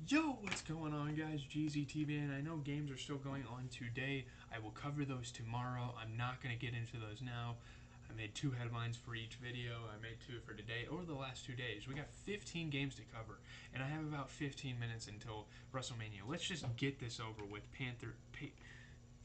Yo, what's going on, guys? GZTV, and I know games are still going on today. I will cover those tomorrow. I'm not going to get into those now. I made 2 headlines for each video. I made 2 for today or the last 2 days. We got 15 games to cover, and I have about 15 minutes until WrestleMania. Let's just get this over with. Pacers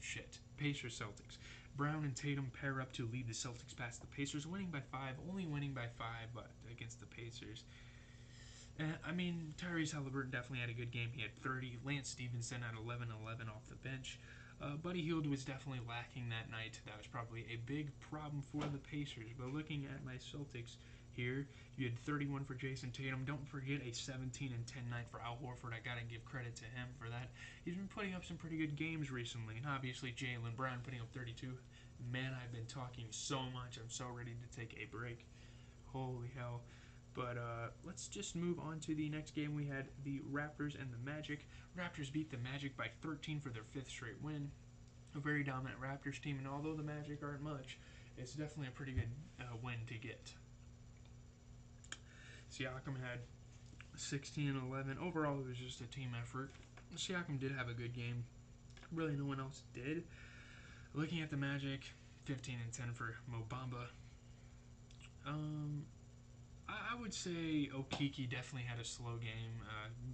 Celtics. Brown and Tatum pair up to lead the Celtics past the Pacers, winning by 5, only winning by 5, but against the Pacers. Tyrese Halliburton definitely had a good game. He had 30. Lance Stevenson had 11-11 off the bench. Buddy Hield was definitely lacking that night. That was probably a big problem for the Pacers. But looking at my Celtics here, you had 31 for Jason Tatum. Don't forget a 17-10 night for Al Horford. I gotta give credit to him for that. He's been putting up some pretty good games recently. And obviously Jaylen Brown putting up 32. Man, I've been talking so much. I'm so ready to take a break. Holy hell. But let's just move on to the next game. We had the Raptors and the Magic. Raptors beat the Magic by 13 for their 5th straight win. A very dominant Raptors team, and although the Magic aren't much, it's definitely a pretty good win to get. Siakam had 16 and 11. Overall, it was just a team effort. Siakam did have a good game. Really, no one else did. Looking at the Magic, 15 and 10 for Mo Bamba. I would say Okiki definitely had a slow game.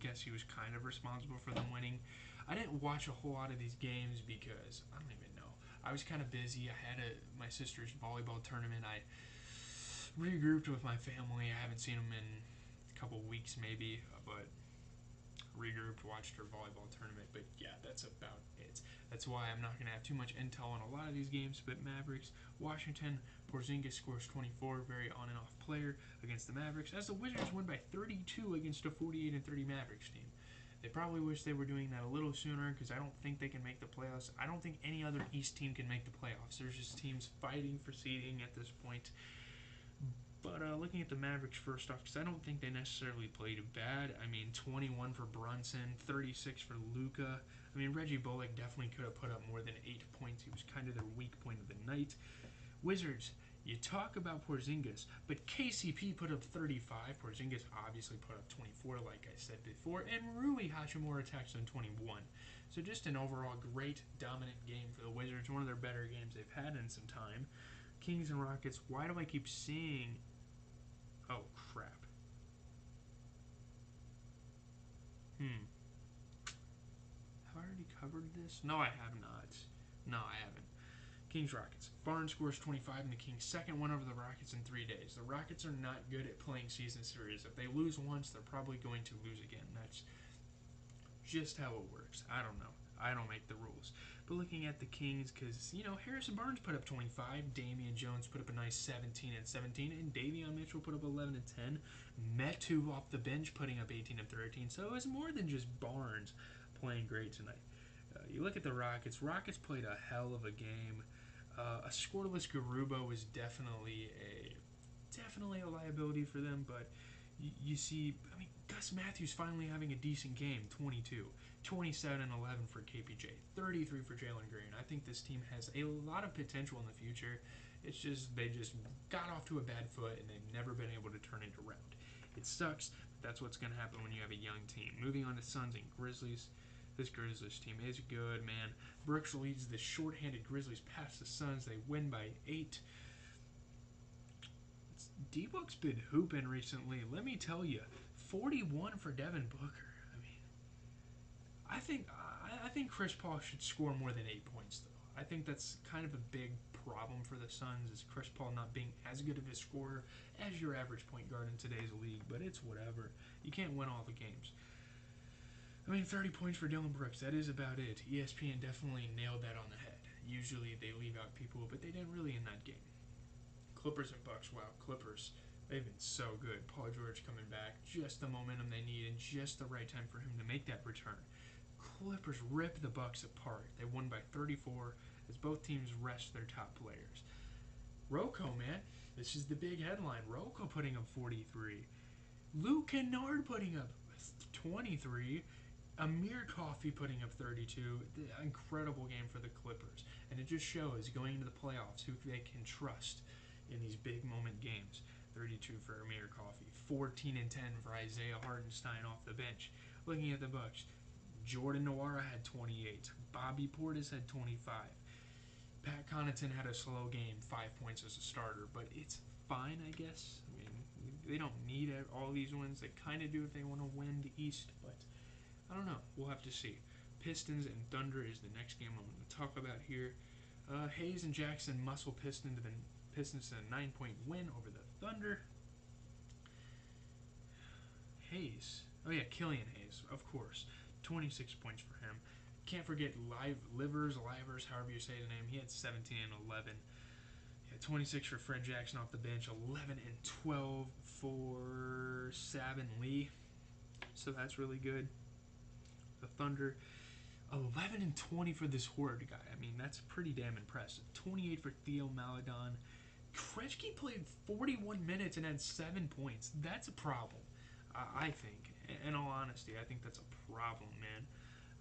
Guess he was kind of responsible for them winning. I didn't watch a whole lot of these games because I don't even know. I was kind of busy. I had my sister's volleyball tournament. I regrouped with my family. I haven't seen them in a couple weeks maybe, but regrouped, watched her volleyball tournament. But yeah, that's about it. That's why I'm not going to have too much intel on a lot of these games. But Mavericks, Washington, Porzingis scores 24, very on and off player against the Mavericks, as the Wizards win by 32 against a 48 and 30 Mavericks team. They probably wish they were doing that a little sooner because I don't think they can make the playoffs. I don't think any other East team can make the playoffs. There's just teams fighting for seeding at this point. But looking at the Mavericks first off, because I don't think they necessarily played bad. 21 for Brunson, 36 for Luka. Reggie Bullock definitely could have put up more than 8 points. He was kind of their weak point of the night. Wizards, you talk about Porzingis, but KCP put up 35. Porzingis obviously put up 24, like I said before, and Rui Hachimura tacked on 21. So just an overall great, dominant game for the Wizards. One of their better games they've had in some time. Kings and Rockets, why do I keep seeing... Oh, crap. Have I already covered this? No, I have not. No, I haven't. Kings Rockets. Barnes scores 25 and the Kings' second win over the Rockets in 3 days. The Rockets are not good at playing season series. If they lose once, they're probably going to lose again. That's just how it works. I don't know. I don't make the rules. But looking at the Kings, because, Harrison Barnes put up 25, Damian Jones put up a nice 17 and 17, and Davion Mitchell put up 11 and 10. Metu off the bench putting up 18 and 13. So it was more than just Barnes playing great tonight. You look at the Rockets. Rockets played a hell of a game. A scoreless Garuba was definitely a liability for them, but you see, Gus Matthews finally having a decent game, 22, 27 and 11 for KPJ, 33 for Jalen Green. I think this team has a lot of potential in the future. It's just they just got off to a bad foot and they've never been able to turn it around. It sucks, but that's what's going to happen when you have a young team. Moving on to Suns and Grizzlies. This Grizzlies team is good, man. Brooks leads the short-handed Grizzlies past the Suns. They win by 8. D-Book's been hooping recently. Let me tell you, 41 for Devin Booker. I think Chris Paul should score more than 8 points though. I think that's kind of a big problem for the Suns is Chris Paul not being as good of a scorer as your average point guard in today's league. But it's whatever. You can't win all the games. 30 points for Dylan Brooks. That is about it. ESPN definitely nailed that on the head. Usually they leave out people, but they didn't really in that game. Clippers and Bucks. Wow, Clippers. They've been so good. Paul George coming back, just the momentum they need, and just the right time for him to make that return. Clippers rip the Bucks apart. They won by 34 as both teams rest their top players. ROCO, man, this is the big headline. ROCO putting up 43. Luke Kennard putting up 23. Amir Coffey putting up 32. The incredible game for the Clippers. And it just shows going into the playoffs who they can trust in these big moment games. 32 for Amir Coffey, 14 and 10 for Isaiah Hartenstein off the bench. Looking at the Bucks, Jordan Nwora had 28. Bobby Portis had 25. Pat Connaughton had a slow game, 5 points as a starter, but it's fine, I guess. I mean, they don't need all these wins. They kind of do if they want to win the East, but I don't know. We'll have to see. Pistons and Thunder is the next game I'm going to talk about here. Hayes and Jackson muscle Pistons to a 9-point win over the Thunder. Hayes. Oh, yeah, Killian Hayes, of course. 26 points for him. Can't forget Livers, however you say the name. He had 17 and 11. He had 26 for Fred Jackson off the bench, 11 and 12 for Sabin Lee. So that's really good. The Thunder, 11 and 20 for this Horde guy. I mean, that's pretty damn impressive. 28 for Theo Maledon. Krejci played 41 minutes and had 7 points. That's a problem, I think. In all honesty, I think that's a problem, man.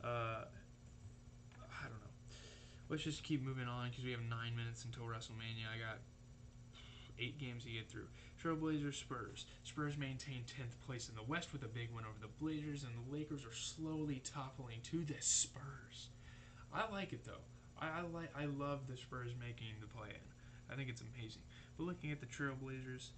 I don't know. Let's just keep moving on because we have 9 minutes until WrestleMania. I got 8 games to get through. Trailblazers, Spurs. Spurs maintain 10th place in the West with a big win over the Blazers, and the Lakers are slowly toppling to the Spurs. I like it though. I love the Spurs making the play-in. I think it's amazing. But looking at the Trailblazers,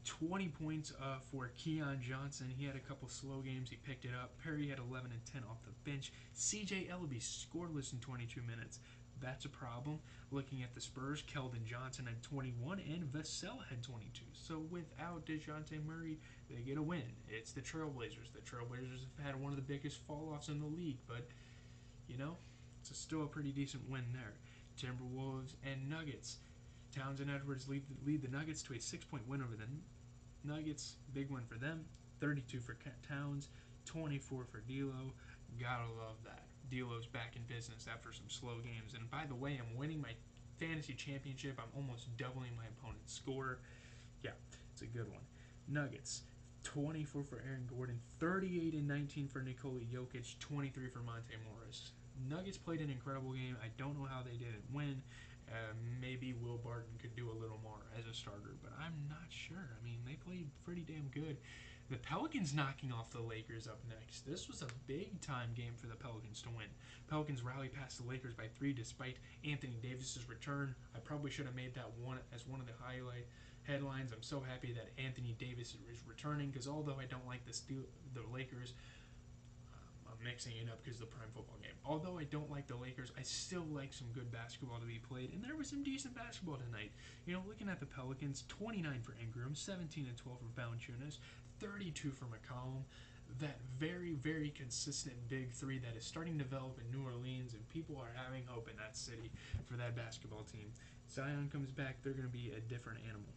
20 points for Keon Johnson. He had a couple slow games. He picked it up. Perry had 11 and 10 off the bench. CJ Ellaby scoreless in 22 minutes. That's a problem. Looking at the Spurs, Keldon Johnson had 21 and Vassell had 22. So without DeJounte Murray, they get a win. It's the Trailblazers. The Trailblazers have had one of the biggest fall-offs in the league, but, you know, it's still a pretty decent win there. Timberwolves and Nuggets. Towns and Edwards lead the Nuggets to a 6-point win over the Nuggets. Big win for them. 32 for Towns, 24 for D'Lo. Gotta love that. D'Lo's back in business after some slow games. And by the way, I'm winning my fantasy championship. I'm almost doubling my opponent's score. Yeah, it's a good one. Nuggets, 24 for Aaron Gordon, 38 and 19 for Nikola Jokic, 23 for Monte Morris. Nuggets played an incredible game. I don't know how they didn't win. Maybe Will Barton could do a little more as a starter, but I'm not sure. I mean, they played pretty damn good. The Pelicans knocking off the Lakers up next. This was a big-time game for the Pelicans to win. Pelicans rally past the Lakers by 3 despite Anthony Davis's return. I probably should have made that one as one of the highlight headlines. I'm so happy that Anthony Davis is returning because although I don't like the Lakers, I'm mixing it up because of the prime football game. Although I don't like the Lakers, I still like some good basketball to be played, and there was some decent basketball tonight. You know, looking at the Pelicans, 29 for Ingram, 17 and 12 for Valanciunas, 32 for McCollum. That very, very consistent big three that is starting to develop in New Orleans, and people are having hope in that city for that basketball team. Zion comes back, they're going to be a different animal.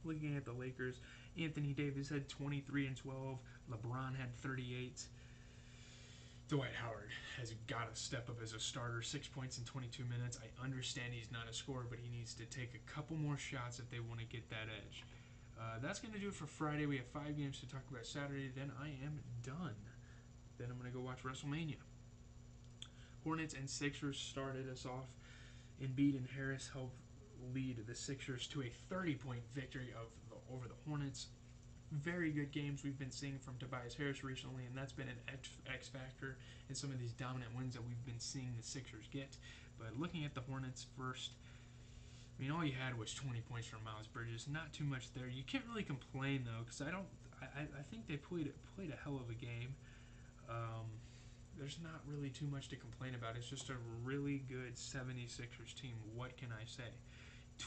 Looking at the Lakers, Anthony Davis had 23 and 12. LeBron had 38. Dwight Howard has got to step up as a starter. 6 points in 22 minutes. I understand he's not a scorer, but he needs to take a couple more shots if they want to get that edge. That's going to do it for Friday. We have 5 games to talk about Saturday. Then I am done. Then I'm going to go watch WrestleMania. Hornets and Sixers started us off. Embiid and Harris helped lead the Sixers to a 30-point victory over the Hornets. Very good games we've been seeing from Tobias Harris recently, and that's been an X factor in some of these dominant wins that we've been seeing the Sixers get. But looking at the Hornets first, I mean, all you had was 20 points from Miles Bridges. Not too much there. You can't really complain though, because I think they played a hell of a game. There's not really too much to complain about. It's just a really good 76ers team. What can I say?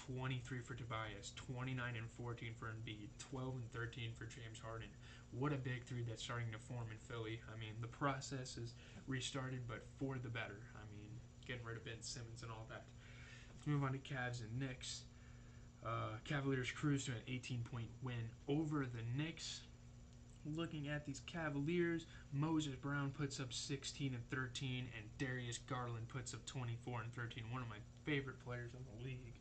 23 for Tobias, 29 and 14 for Embiid, 12 and 13 for James Harden. What a big three that's starting to form in Philly. I mean, the process is restarted, but for the better. I mean, getting rid of Ben Simmons and all that. Let's move on to Cavs and Knicks. Cavaliers cruise to an 18-point win over the Knicks. Looking at these Cavaliers, Moses Brown puts up 16 and 13, and Darius Garland puts up 24 and 13. One of my favorite players in the league,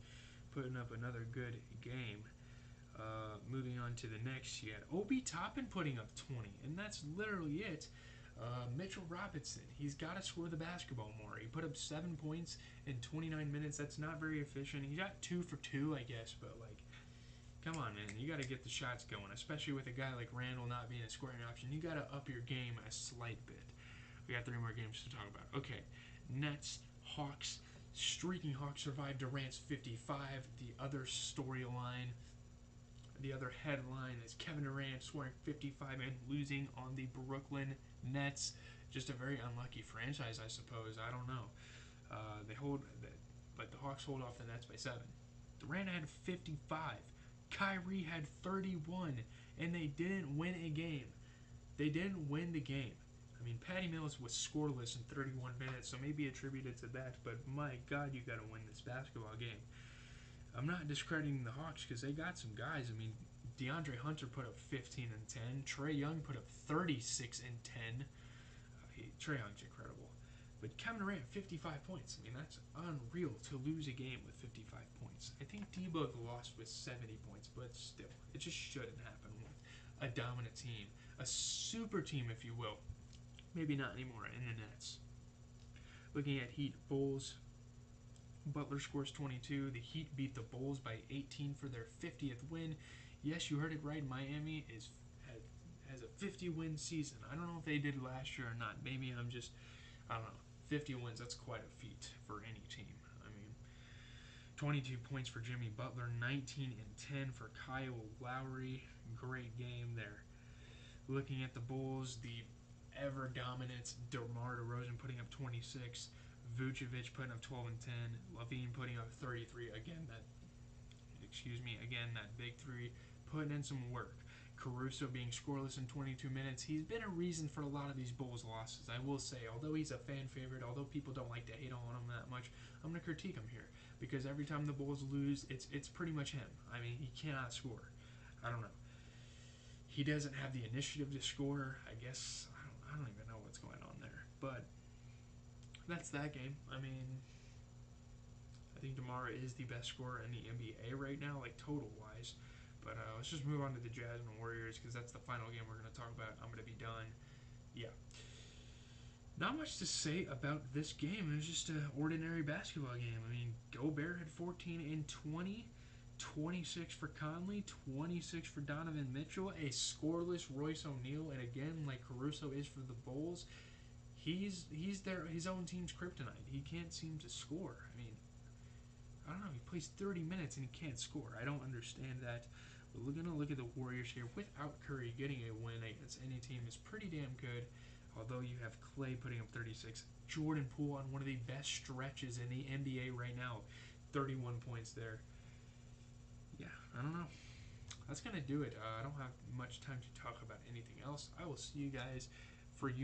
putting up another good game. Moving on to the Knicks, you had Obi Toppin putting up 20, and that's literally it. Mitchell Robinson, he's got to score the basketball more. He put up 7 points in 29 minutes. That's not very efficient. He got 2 for 2, I guess, but like, Come on, man. You got to get the shots going, especially with a guy like Randall not being a scoring option. You got to up your game a slight bit. We got 3 more games to talk about. Okay, Nets, Hawks. Streaking Hawks survived Durant's 55. The other storyline, the other headline is Kevin Durant scoring 55 and losing on the Brooklyn Nets. Just a very unlucky franchise, I suppose. I don't know. But the Hawks hold off the Nets by 7. Durant had 55. Kyrie had 31, and they didn't win a game. They didn't win the game. I mean, Patty Mills was scoreless in 31 minutes, so maybe attributed to that, but my God, you got to win this basketball game. I'm not discrediting the Hawks because they got some guys. I mean, DeAndre Hunter put up 15 and 10. Trae Young put up 36 and 10. Trae Young's incredible. But Kevin Durant, 55 points. I mean, that's unreal to lose a game with 55 points. I think D-Book lost with 70 points, but still, it just shouldn't happen with a dominant team. A super team, if you will. Maybe not anymore in the Nets. Looking at Heat Bulls, Butler scores 22. The Heat beat the Bulls by 18 for their 50th win. Yes, you heard it right. Miami has a 50-win season. I don't know if they did last year or not. Maybe I don't know. 50 wins, that's quite a feat for any team. I mean, 22 points for Jimmy Butler, 19 and 10 for Kyle Lowry. Great game there. Looking at the Bulls, the ever-dominant DeMar DeRozan putting up 26. Vucevic putting up 12 and 10. Levine putting up 33. Again, that big three, putting in some work. Caruso being scoreless in 22 minutes. He's been a reason for a lot of these Bulls losses, I will say. Although he's a fan favorite, although people don't like to hate on him that much, I'm going to critique him here. Because every time the Bulls lose, it's pretty much him. I mean, he cannot score. I don't know. He doesn't have the initiative to score. I guess, I don't even know what's going on there. But that's that game. I mean, I think DeMar is the best scorer in the NBA right now, like total-wise. But let's just move on to the Jazz and Warriors because that's the final game we're going to talk about. I'm going to be done. Yeah. Not much to say about this game. It was just an ordinary basketball game. I mean, Gobert had 14 and 20, 26 for Conley, 26 for Donovan Mitchell, a scoreless Royce O'Neal, and again, like Caruso is for the Bulls, he's his own team's kryptonite. He can't seem to score. I mean, I don't know. He plays 30 minutes and he can't score. I don't understand that. But we're going to look at the Warriors here. Without Curry, getting a win against any team is pretty damn good. Although you have Clay putting up 36. Jordan Poole on one of the best stretches in the NBA right now. 31 points there. Yeah, I don't know. That's going to do it. I don't have much time to talk about anything else. I will see you guys